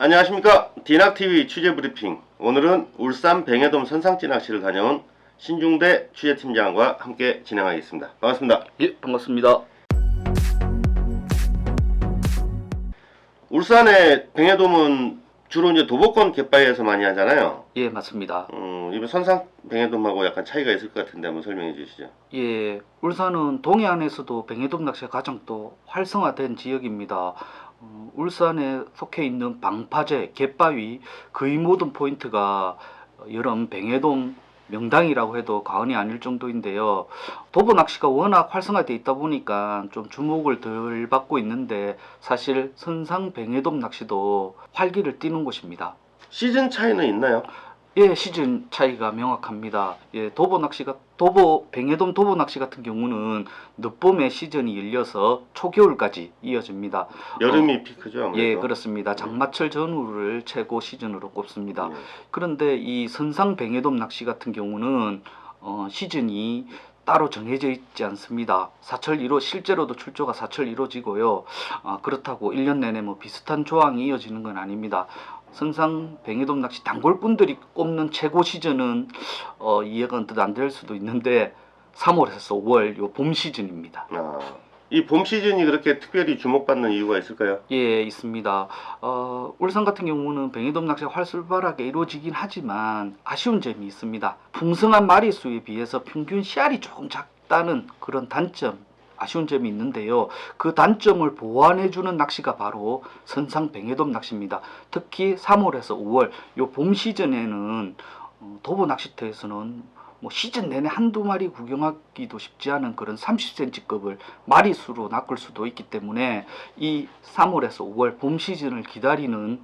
안녕하십니까. 디낙TV 취재브리핑. 오늘은 울산 뱅해돔 선상찌낚시를 다녀온 신중대 취재팀장과 함께 진행하겠습니다. 반갑습니다. 예, 반갑습니다. 울산의 뱅해돔은 주로 이제 도보권 갯바위에서 많이 하잖아요. 예, 맞습니다. 이번 선상 뱅해돔하고 약간 차이가 있을 것 같은데 한번 설명해 주시죠. 예, 울산은 동해안에서도 뱅해돔 낚시가 가장 또 활성화된 지역입니다. 울산에 속해 있는 방파제, 갯바위 거의 모든 포인트가 여름 뱅해돔 명당이라고 해도 과언이 아닐 정도인데요. 도보 낚시가 워낙 활성화되어 있다 보니까 좀 주목을 덜 받고 있는데 사실 선상 뱅해돔 낚시도 활기를 띠는 곳입니다. 시즌 차이는 있나요? 예, 시즌 차이가 명확합니다. 예, 뱅해돔 도보 낚시 같은 경우는 늦봄에 시즌이 열려서 초겨울까지 이어집니다. 여름이 피크죠, 아무래도. 예, 그렇습니다. 장마철 전후를 최고 시즌으로 꼽습니다. 그런데 이 선상 뱅해돔 낚시 같은 경우는 시즌이 따로 정해져 있지 않습니다. 사철 1호 실제로도 출조가 사철 1호지고요. 그렇다고 1년 내내 뭐 비슷한 조항이 이어지는 건 아닙니다. 선상 뱅해돔 낚시 단골분들이 꼽는 최고 시즌은 이해가 언뜻 안 될 수도 있는데 3월에서 5월 요 봄 시즌입니다. 이 봄 시즌이 그렇게 특별히 주목받는 이유가 있을까요? 예, 있습니다. 울산 같은 경우는 뱅해돔 낚시가 활발하게 이루어지긴 하지만 아쉬운 점이 있습니다. 풍성한 마리수에 비해서 평균 씨알이 조금 작다는 그런 단점, 아쉬운 점이 있는데요. 그 단점을 보완해주는 낚시가 바로 선상 뱅해돔 낚시입니다. 특히 3월에서 5월 요 봄 시즌에는 도보 낚시터에서는 뭐 시즌 내내 한두 마리 구경하기도 쉽지 않은 그런 30cm급을 마리수로 낚을 수도 있기 때문에 이 3월에서 5월 봄 시즌을 기다리는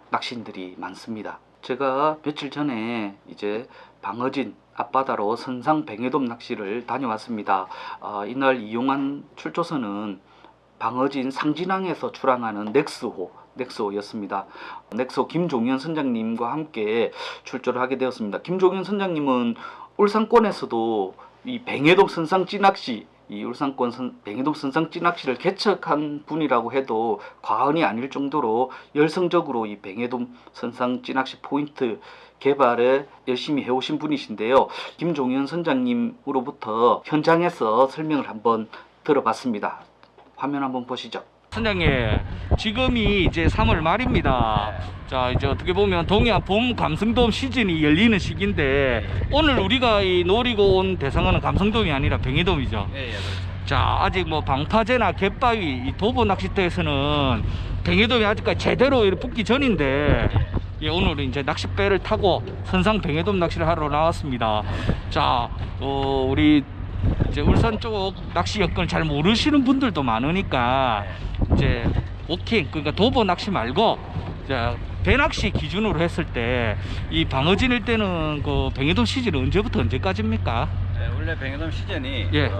낚시인들이 많습니다. 제가 며칠 전에 이제 방어진 앞바다로 선상 뱅해돔 낚시를 다녀왔습니다. 이날 이용한 출조선은 방어진 상진항에서 출항하는 넥스호였습니다. 넥스호 김종현 선장님과 함께 출조를 하게 되었습니다. 김종현 선장님은 울산권에서도 이 뱅해돔 선상찌낚시, 이 울산권 뱅해돔 선상찌낚시를 개척한 분이라고 해도 과언이 아닐 정도로 열성적으로 이 뱅해돔 선상찌낚시 포인트 개발에 열심히 해오신 분이신데요. 김종현 선장님으로부터 현장에서 설명을 한번 들어봤습니다. 화면 한번 보시죠. 선장님, 지금이 이제 3월 말입니다. 자, 이제 어떻게 보면 동해안 봄 감성돔 시즌이 열리는 시기인데 오늘 우리가 이 노리고 온 대상어는 감성돔이 아니라 뱅해돔이죠. 예, 자, 아직 뭐 방파제나 갯바위 이 도보 낚시터에서는 뱅해돔이 아직까지 제대로 붙기 전인데 예, 오늘은 이제 낚싯배를 타고 선상 뱅해돔 낚시를 하러 나왔습니다. 자, 우리 이제 울산 쪽 낚시 여건을 잘 모르시는 분들도 많으니까 이제 워킹, 그러니까 도보 낚시 말고 이제 배 낚시 기준으로 했을 때 이 방어진일 때는 그 뱅해돔 시즌은 언제부터 언제까지입니까? 네, 원래 뱅해돔 시즌이 예.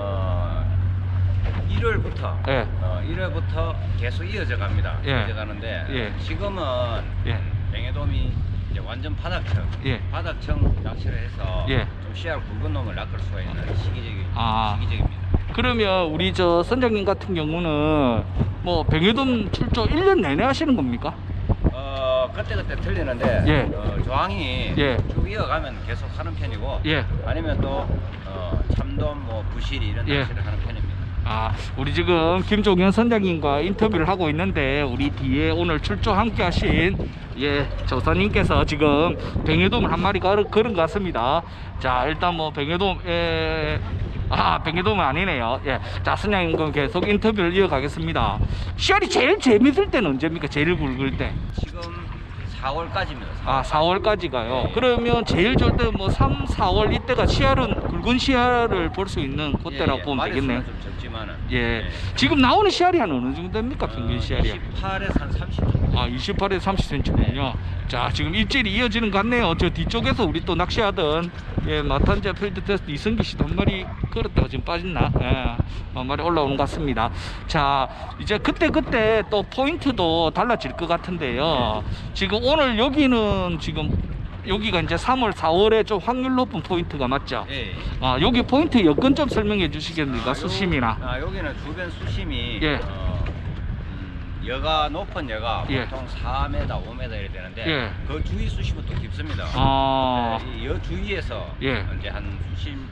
1월부터 예. 1월부터 계속 이어져 갑니다. 예. 이어져 가는데 예. 지금은 예. 뱅해돔이 이제 완전 바닥청, 예. 바닥청 낚시를 해서 예. 좀 씨알 굵은 놈을 낚을 수가 있는 아. 시기적입니다. 그러면 우리 저 선장님 같은 경우는 뭐 뱅해돔 출조 1년 내내 하시는 겁니까? 그때그때 틀리는데 예. 조항이 예. 쭉 이어가면 계속 하는 편이고 예. 아니면 또 참돔, 뭐 부시리 이런 예. 낚시를 하는 편입니다. 우리 지금 김종현 선장님과 인터뷰를 하고 있는데 우리 뒤에 오늘 출조 함께 하신 조사님께서 지금 뱅해돔을 한 마리 걸은 것 같습니다. 자, 일단 뭐 뱅해돔은 아니네요. 예. 자, 선장님 그럼 계속 인터뷰를 이어가겠습니다. 씨알이 제일 재밌을 때는 언제입니까? 제일 굵을 때? 지금 4월까지입니다. 4월까지가요. 네. 그러면 제일 좋을 때 뭐 3, 4월 이때가 굵은 씨알을 볼 수 있는 그때라고 보면 되겠네요. 좀 적지만은. 예. 지금 나오는 씨알이 한 어느 정도입니까? 평균 씨알이? 28에서 한 30 정도. 28에서 30cm군요. 자, 지금 입질이 이어지는 것 같네요. 저 뒤쪽에서 우리 또 낚시하던 마탄자 필드 테스트 이승기 씨도 한 마리 걸었다가 지금 빠졌나? 한 마리 올라오는 것 같습니다. 자, 이제 그때 또 포인트도 달라질 것 같은데요. 지금 오늘 여기는 여기가 이제 3월, 4월에 좀 확률 높은 포인트가 맞죠? 예. 여기 포인트 여건 좀 설명해 주시겠습니까? 수심이나. 여기는 주변 수심이 예. 여가 높은 여가 예. 보통 4m, 5m 이래 되는데 예. 그 주위 수심은 또 깊습니다. 아, 네, 여 주위에서 예. 이제 한 수심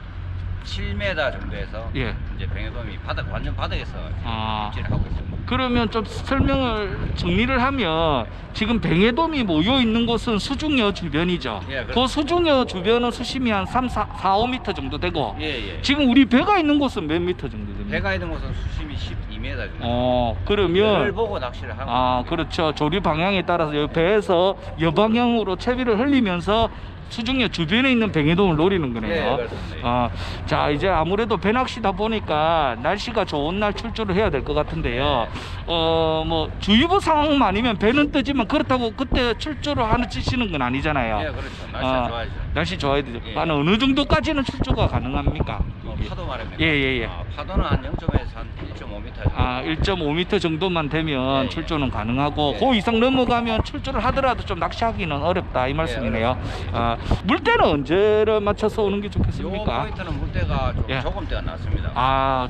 7m 정도에서 예. 이제 뱅에돔이 바닥 완전 바닥에서 아. 입질을 하고 있습니다. 그러면 좀 설명을 정리를 하면 지금 뱅에돔이 모여 있는 곳은 수중여 주변이죠. 예, 그 수중여 주변은 수심이 한 3, 4, 5m 정도 되고 예. 지금 우리 배가 있는 곳은 몇 미터 정도 됩니까? 배가 있는 곳은 수심이 12m 정도. 어, 배를 그러면 보고 낚시를 하고. 아, 그렇죠. 조류 방향에 따라서 이 배에서 여방향으로 채비를 흘리면서 수중여 주변에 있는 뱅에돔을 노리는 거네요. 예, 그렇습니다. 예. 자, 이제 아무래도 배낚시다 보니까 날씨가 좋은 날 출조를 해야 될 것 같은데요. 뭐 주의보 상황만 아니면 배는 뜨지만 그렇다고 그때 출조를 하시는 건 아니잖아요. 예, 그렇죠. 날씨가 좋아야죠. 날씨 좋아야 되죠. 예. 한 어느 정도까지는 출조가 가능합니까? 파도 말입니다. 예. 파도는 한 0.에서 한 1.5m 정도. 1.5m 정도만 되면 예. 출조는 가능하고 예. 그 이상 넘어가면 출조를 하더라도 좀 낚시하기는 어렵다 이 말씀이네요. 어렵습니다. 물때는 언제를 맞춰서 오는 게 요 좋겠습니까? 포인트는 물때가 좀 예. 조금 때가 났습니다.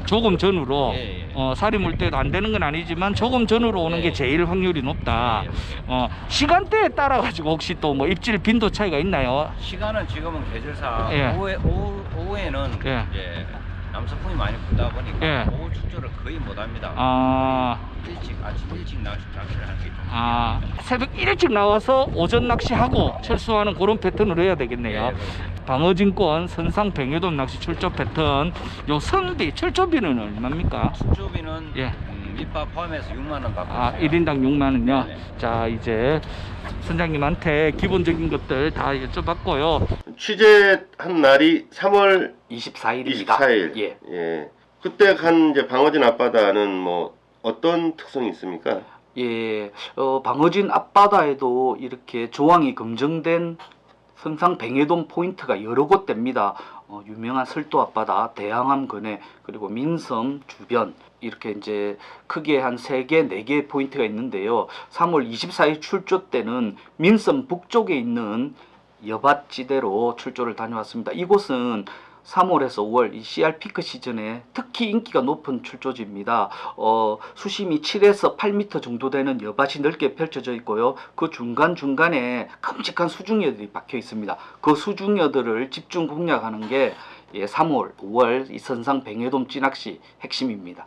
조금 전으로 예. 살이 물때도 안 되는 건 아니지만 조금 전으로 오는 예. 게 제일 확률이 높다. 예. 시간대에 따라 가지고 혹시 또 뭐 입질 빈도 차이가 있나요? 시간은 지금은 계절상 예. 오후에는 예. 이제 남서풍이 많이 불다 보니까 예. 오후 출조를 거의 못 합니다. 아침 일찍 낚시를 하는 게 좀. 새벽 일찍 나와서 오전 낚시하고 철수하는 그런 패턴으로 해야 되겠네요. 예, 방어진권 선상 뱅에돔 낚시 출조 패턴. 요 선비 출조비는 얼마입니까? 출조비는 예. 밑밥 포함해서 6만 원 받고 1인당 6만 원요. 네네. 자, 이제 선장님한테 기본적인 것들 다 여쭤봤고요. 취재한 날이 3월 24일입니다. 24일. 예. 그때 간 이제 방어진 앞바다는 뭐 어떤 특성이 있습니까? 예, 방어진 앞바다에도 이렇게 조항이 검증된 선상 뱅에돔 포인트가 여러 곳 됩니다. 유명한 설도 앞바다, 대항암 근해, 그리고 민섬 주변 이렇게 이제 크게 한 3개, 4개 포인트가 있는데요. 3월 24일 출조 때는 민섬 북쪽에 있는 여밭지대로 출조를 다녀왔습니다. 이곳은 3월에서 5월 이 CR 피크 시즌에 특히 인기가 높은 출조지입니다. 수심이 7에서 8m 정도 되는 여밭이 넓게 펼쳐져 있고요. 그 중간중간에 큼직한 수중여들이 박혀 있습니다. 그 수중여들을 집중 공략하는 게 3월, 5월 이 선상 뱅에돔 찌낚시 핵심입니다.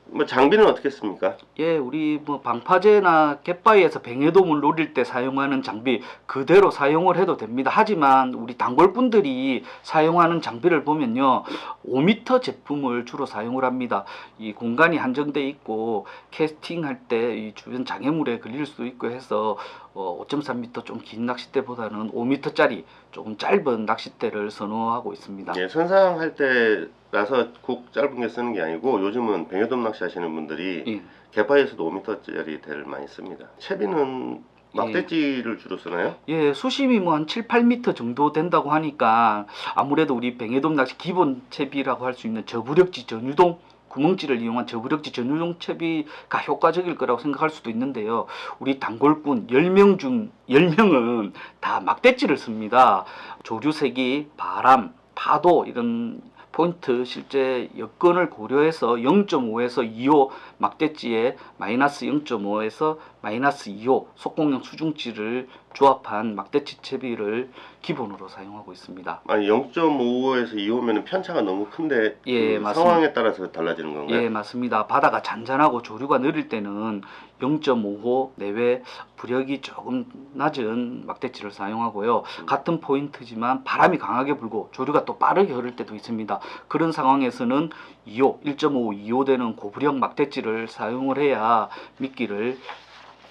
뭐 장비는 어떻게 씁니까? 예, 우리 뭐 방파제나 갯바위에서 뱅에돔을 노릴 때 사용하는 장비 그대로 사용을 해도 됩니다. 하지만 우리 단골분들이 사용하는 장비를 보면요, 5m 제품을 주로 사용을 합니다. 이 공간이 한정돼 있고 캐스팅할 때 이 주변 장애물에 걸릴 수도 있고 해서 5.3m 좀 긴 낚싯대보다는 5m짜리 조금 짧은 낚싯대를 선호하고 있습니다. 예, 선상할 때라서 꼭 짧은 게 쓰는 게 아니고 요즘은 뱅에돔 낚시 하시는 분들이 예. 갯바위에서도 5m짜리 대를 많이 씁니다. 채비는 막대찌를 주로 쓰나요? 예, 수심이 뭐 한 7, 8m 정도 된다고 하니까 아무래도 우리 뱅에돔 낚시 기본 채비라고 할 수 있는 저부력지 전유동 구멍지를 이용한 저부력지 전유동 채비가 효과적일 거라고 생각할 수도 있는데요. 우리 단골꾼 10명 중 10명은 다 막대찌를 씁니다. 조류색이, 바람, 파도 이런 포인트 실제 여건을 고려해서 0.5에서 2호 막대찌에 마이너스 0.5에서 마이너스 2호 속공형 수중찌를 조합한 막대찌 채비를 기본으로 사용하고 있습니다. 아니 0.5에서 2호면 편차가 너무 큰데 예, 그 맞습니다. 상황에 따라서 달라지는 건가요? 예, 맞습니다. 바다가 잔잔하고 조류가 느릴 때는 0.5호 내외 부력이 조금 낮은 막대찌를 사용하고요. 같은 포인트지만 바람이 강하게 불고 조류가 또 빠르게 흐를 때도 있습니다. 그런 상황에서는 2호, 1.5, 2호 되는 고부력 막대찌를 사용을 해야 미끼를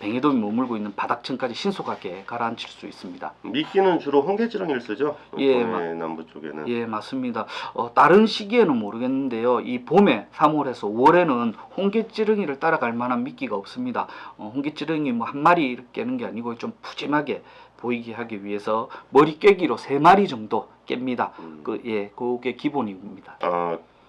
뱅에돔이 머물고 있는 바닥층까지 신속하게 가라앉힐 수 있습니다. 미끼는 주로 홍게지렁이를 쓰죠? 예, 동해 남부 쪽에는. 예, 맞습니다. 다른 시기에는 모르겠는데요. 이 봄에 3월에서 5월에는 홍게지렁이를 따라갈 만한 미끼가 없습니다. 홍게지렁이 뭐 한 마리 이렇게 깨는 게 아니고 좀 푸짐하게 보이게 하기 위해서 머리 깨기로 3마리 정도 깹니다. 그게 기본입니다.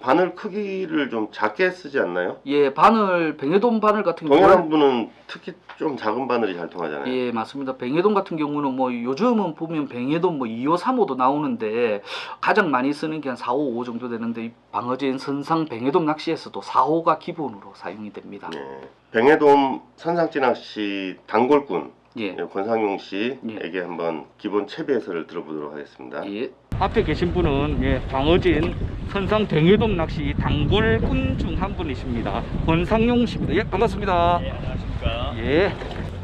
바늘 크기를 좀 작게 쓰지 않나요? 예, 바늘, 뱅에돔 바늘 같은 동해 경우는 남부는 특히 좀 작은 바늘이 잘 통하잖아요. 예, 맞습니다. 뱅에돔 같은 경우는 뭐 요즘은 보면 뱅에돔 뭐 2호, 3호도 나오는데 가장 많이 쓰는 게 한 4호, 5호 정도 되는데 이 방어진 선상 뱅에돔 낚시에서도 4호가 기본으로 사용이 됩니다. 예. 뱅해돔 선상찌낚시 단골꾼 예. 권상용 씨에게 한번 기본 채비 해설을 들어보도록 하겠습니다. 예. 앞에 계신 분은 광어진 선상 뱅해돔 낚시 단골꾼 중 한 분이십니다. 권상용 씨입니다. 예, 반갑습니다. 네, 안녕하십니까. 예.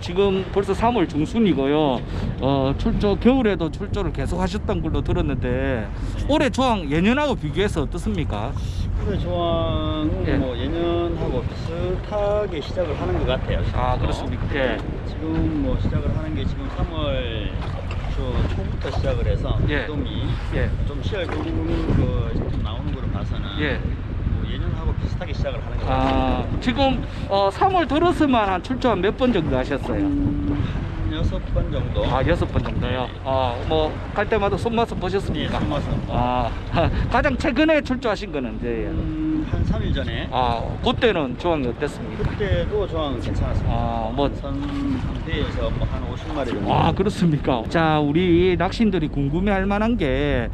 지금 벌써 3월 중순이고요. 출조 겨울에도 출조를 계속 하셨던 걸로 들었는데 올해 조항 예년하고 비교해서 어떻습니까? 올해 조항은 예. 뭐 예년하고 비슷하게 시작을 하는 것 같아요. 아, 그렇습니까? 예. 지금 뭐 시작을 하는 게 지금 3월 초부터 시작을 해서 예. 돔이 예. 좀 시월 그 좀 나오는 거를 봐서는 예. 뭐 예년하고 비슷하게 시작을 하는 것 같아요. 지금 3월 들어서만 한 출조 한 몇 번 정도 하셨어요? 한 6번 정도. 6번 정도요? 뭐 갈 때마다 손맛을 예, 보셨습니까? 손맛은 가장 최근에 출조하신 거는 언제예요? 한 3일 전에. 그때는 조항이 어땠습니까? 그때도 조항 괜찮았습니다. 뭐 선대에서 뭐 한 50마리 정도. 그렇습니까? 자, 우리 낚시인들이 궁금해할 만한 게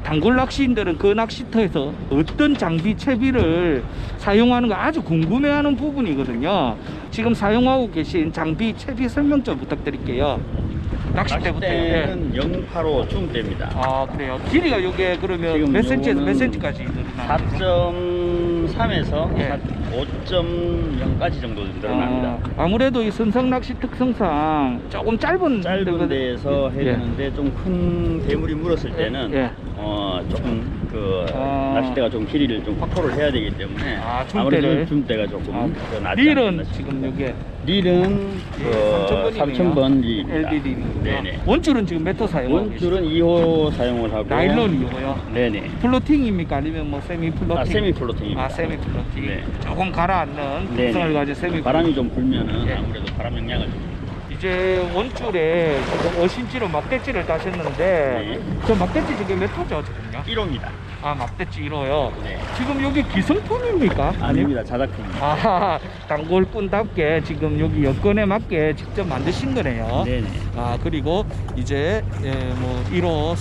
단골 낚시인들은 그 낚시터에서 어떤 장비 채비를 사용하는가 아주 궁금해하는 부분이거든요. 지금 사용하고 계신 장비 채비 설명 좀 부탁드릴게요. 낚싯대부터. 낚싯대는 085 중대입니다. 그래요. 길이가 이게 그러면 지금 몇 센치에서 몇 요거는 센치까지 늘어나요? 4.3에서 예. 5.0까지 정도 늘어납니다. 아무래도 이 선상 낚시 특성상 조금 짧은 데에서 해야 예. 되는데 좀 큰 대물이 물었을 때는 예. 조금 낚싯대가 좀 길이를 좀 확보를 해야 되기 때문에 중대를. 아무래도 중대가 조금 더 낫지 릴은 않나 지금 싶습니다. 이게 릴은 3000번 릴입니다. LBD. 네네. 원줄은 지금 몇 호 사용하고 계시죠? 원줄은 2호 사용을 하고 나일론이고요. 네네. 플로팅입니까? 아니면 뭐 세미 플로팅? 세미 플로팅입니다. 세미 플로팅. 네. 조금 가라앉는 네네. 특성을 가진 세미 바람이 좀 불면은 예. 아무래도 바람 영향을 좀. 이제 원줄에 지금 어신지로 막대찌를 따셨는데 네. 저 막대찌 지금 몇 호죠 지금요? 1호입니다. 막대찌 1호요. 네. 지금 여기 기성품입니까? 아닙니다. 자작품입니다. 단골꾼답게 지금 여기 여건에 맞게 직접 만드신 거네요. 네네. 그리고 이제 뭐 1호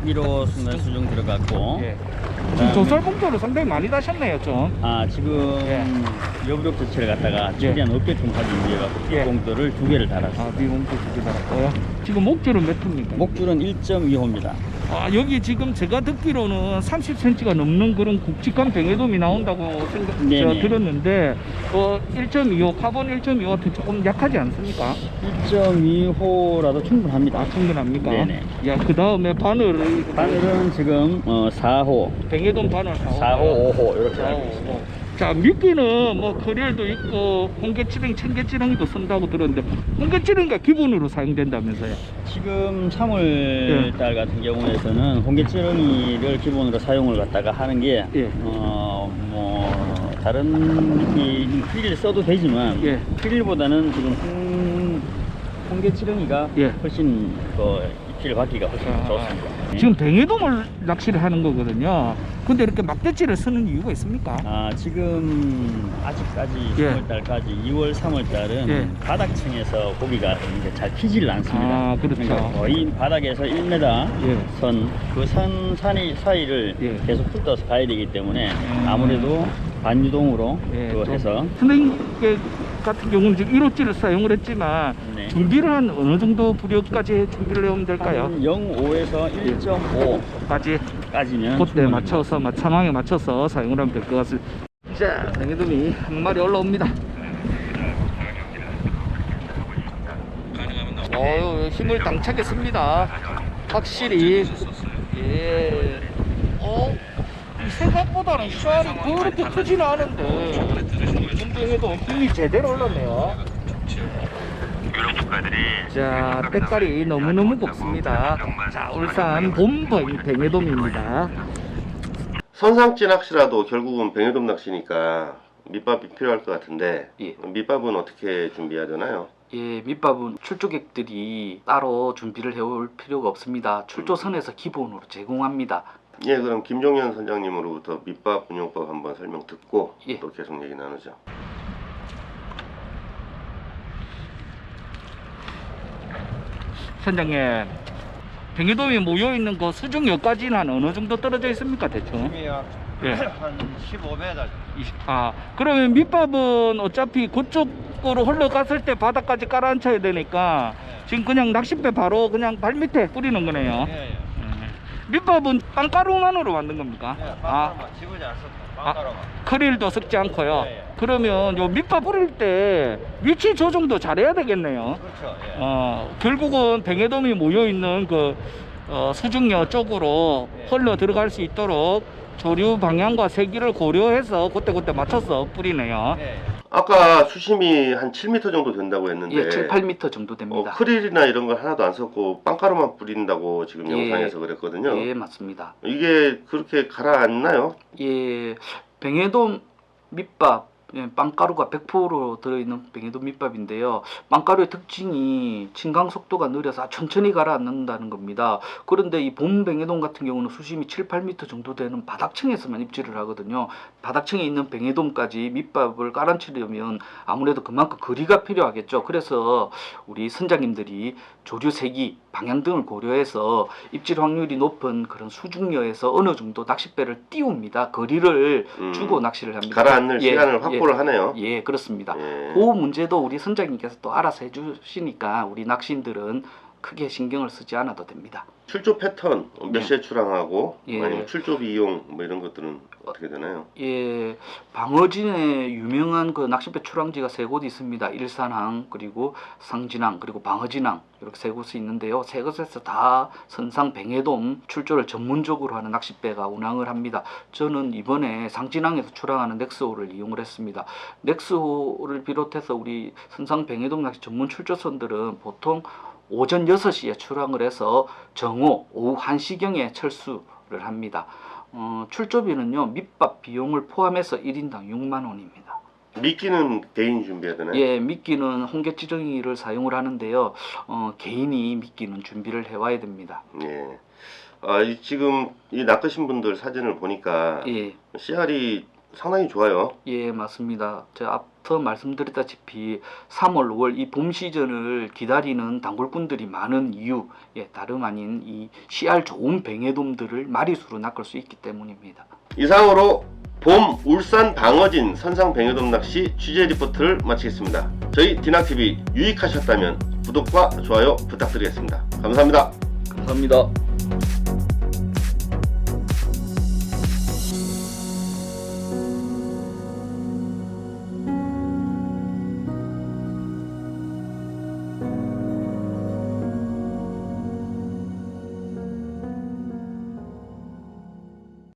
1호 순간 수중 들어갔고. 지금 조설봉조를 상당히 많이 다셨네요 좀. 지금 예. 여부력 조치를 갖다가 최대한 없게끔 하기 위해 예. 봉도를 2개를 달았습니다. 비봉조 2개 달았고요. 지금 목줄은 몇 호입니까? 목줄은 1.2호입니다. 여기 지금 제가 듣기로는 30cm가 넘는 그런 굵직한 뱅에돔이 나온다고 네네. 들었는데 1.25 카본 1.25한테 조금 약하지 않습니까? 1.2호라도 충분합니다. 충분합니까? 네네. 그 다음에 바늘을 바늘은 지금 4호, 뱅에돔 바늘 4호, 5호 이렇게 알고 있습니다. 자, 미끼는 뭐 커리얼도 있고 홍게찌렁이, 청게찌렁이도 쓴다고 들었는데 홍게찌렁이가 기본으로 사용된다면서요? 지금 3월 달 같은 경우에서는 홍게찌렁이를 기본으로 사용을 갖다가 하는 게 다른 이 크릴을 써도 되지만 크릴보다는 지금 홍게찌렁이가 훨씬 입질을 받기가 훨씬 좋습니다. 지금 뱅에돔을 낚시를 하는 거거든요. 근데 이렇게 막대찌를 쓰는 이유가 있습니까? 지금 아직까지 3월달까지 2월, 3월달은 바닥층에서 고기가 이제 잘 피지를 않습니다. 그렇죠. 그러니까 거의 바닥에서 1m 선, 그 선 사이를 계속 훑어서 가야 되기 때문에 아무래도 반유동으로 해서 선생님 같은 경우는 지금 1호찌를 사용을 했지만 준비를 한 어느 정도 부력까지 준비를 해오면 될까요? 한 0.5에서 1.5까지면 그때 맞춰서 상황에 맞춰서 사용을 하면 될 것 같습니다. 자, 뱅에돔이 한 마리 올라옵니다. 힘을 당차게 씁니다. 확실히 이 생각보다는 샤알이 그렇게 크지는 않은데 뱅에돔 힘이 제대로 올랐네요. 자, 때깔이 너무너무 곱습니다. 자, 울산 봄 뱅에돔입니다. 선상찌 낚시라도 결국은 뱅에돔 낚시니까 밑밥이 필요할 것 같은데 밑밥은 어떻게 준비해야 되나요? 밑밥은 출조객들이 따로 준비를 해올 필요가 없습니다. 출조선에서 기본으로 제공합니다. 그럼 김종현 선장님으로부터 밑밥 운용법 한번 설명 듣고 또 계속 얘기 나누죠. 선장님, 뱅에돔이 모여있는 그 수중 여기까지는 한 어느 정도 떨어져 있습니까 대충? 한 15m 그러면 밑밥은 어차피 그쪽으로 흘러갔을 때 바닥까지 깔아앉혀야 되니까 지금 그냥 낚싯배 바로 그냥 발 밑에 뿌리는 거네요. 밑밥은 빵가루만으로 만든 겁니까? 지우지 않습니다. 크릴도 섞지 않고요. 그러면 요 밑밥 뿌릴 때 위치 조정도 잘해야 되겠네요. 그렇죠. 결국은 뱅에돔이 모여 있는 그 수중료 쪽으로 흘러 들어갈 수 있도록 조류 방향과 세기를 고려해서 그때 맞춰서 뿌리네요. 아까 수심이 한 7m 정도 된다고 했는데 예, 7, 8m 정도 됩니다. 크릴이나 이런 걸 하나도 안 썼고 빵가루만 뿌린다고 지금 예. 영상에서 그랬거든요. 예, 맞습니다. 이게 그렇게 가라앉나요? 예, 뱅에돔 밑밥, 예, 빵가루가 100% 들어있는 뱅에돔 밑밥인데요. 빵가루의 특징이 진강 속도가 느려서 천천히 가라앉는다는 겁니다. 그런데 이 봄 뱅에돔 같은 경우는 수심이 7, 8m 정도 되는 바닥층에서만 입질을 하거든요. 바닥층에 있는 뱅에돔까지 밑밥을 깔아치려면 아무래도 그만큼 거리가 필요하겠죠. 그래서 우리 선장님들이 조류 세기, 방향 등을 고려해서 입질 확률이 높은 그런 수중녀에서 어느 정도 낚싯배를 띄웁니다. 거리를 주고 낚시를 합니다. 가라앉을 시간을 확보를 하네요. 예, 그렇습니다. 예. 그 문제도 우리 선장님께서 또 알아서 해주시니까 우리 낚시인들은 크게 신경을 쓰지 않아도 됩니다. 출조 패턴 몇 시에 출항하고 예. 아니면 출조비 이용 뭐 이런 것들은 어떻게 되나요? 예, 방어진에 유명한 그 낚싯배 출항지가 세 곳 있습니다. 일산항, 그리고 상진항, 그리고 방어진항 이렇게 세 곳이 있는데요. 세 곳에서 다 선상 뱅에돔 출조를 전문적으로 하는 낚싯배가 운항을 합니다. 저는 이번에 상진항에서 출항하는 넥스호를 이용을 했습니다. 넥스호를 비롯해서 우리 선상 뱅에돔 낚시 전문 출조선들은 보통 오전 6시에 출항을 해서 정오 오후 1시경에 철수를 합니다. 출조비는요, 밑밥 비용을 포함해서 1인당 6만 원입니다. 미끼는 개인 준비해야 되나요? 예, 미끼는 홍게지렁이를 사용을 하는데요. 개인이 미끼는 준비를 해와야 됩니다. 예. 지금 이 낚으신 분들 사진을 보니까 예, 씨알이 상당히 좋아요. 예, 맞습니다. 제가 앞서 말씀드렸다시피 3월, 5월 이 봄 시즌을 기다리는 단골분들이 많은 이유, 예, 다름 아닌 이 씨알 좋은 뱅에돔들을 마리수로 낚을 수 있기 때문입니다. 이상으로 봄 울산 방어진 선상 뱅에돔 낚시 취재 리포트를 마치겠습니다. 저희 디낙TV 유익하셨다면 구독과 좋아요 부탁드리겠습니다. 감사합니다. 감사합니다.